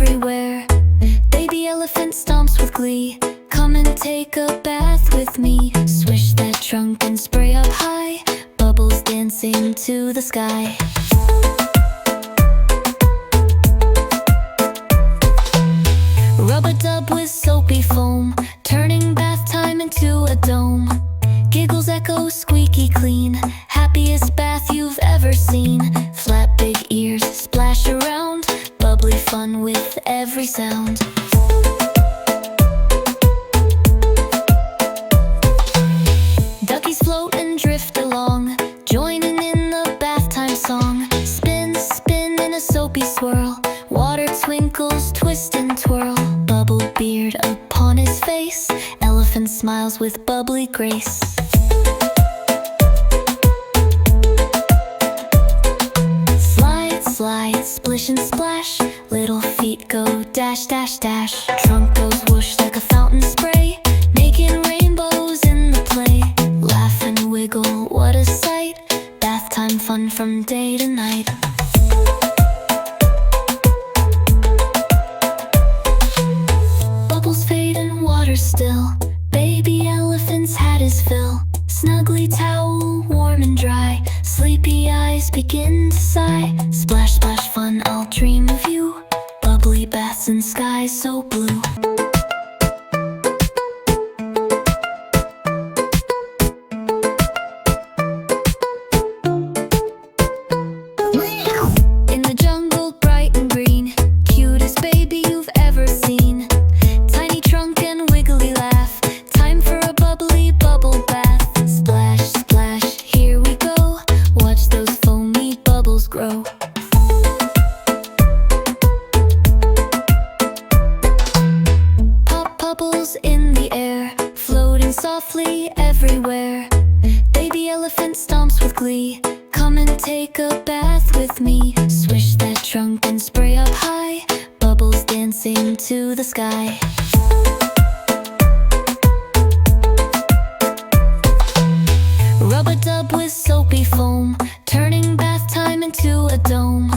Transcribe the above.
everywhere. Baby elephant stomps with glee. Come and take a bath with me. Swish that trunk and spray up high. Bubbles dancing to the sky. Rub-a-dub with soapy foam, turning bath time into a dome. Giggles echo squeaky clean, happiest bath you've ever seen. Flap big ears, splash around, bubbly fun with every sound. Duckies float and drift along, joining in the bath time song. Spin, spin in a soapy swirl, water twinkles, twist and twirl. Bubble beard upon his face, elephant smiles with bubbly grace. Slide, slide, splish and splash, little feet go dash, dash, dash. Trunk goes whoosh like a fountain spray, making rainbows in the play. Laugh and wiggle, what a sight, bath time fun from day to night. Bubbles fade and water still, baby elephant's had his fill. Snuggly towel, warm and dry, sleepy eyes begin to sigh. Splash, splash fun, I'll dream of you, bubbly baths and skies so blue. In the jungle, bright and green, cutest baby you've ever seen. Tiny trunk and wiggly laugh, time for a bubbly bubble bath. Splash, splash, here we go, watch those foamy bubbles grow. Pop bubbles in the air, floating softly everywhere. Baby elephant stomps with glee. Come and take a bath with me. Swish that trunk and spray up high, bubbles dancing to the sky. Rub-a-dub with soapy foam, turning bath time into a dome.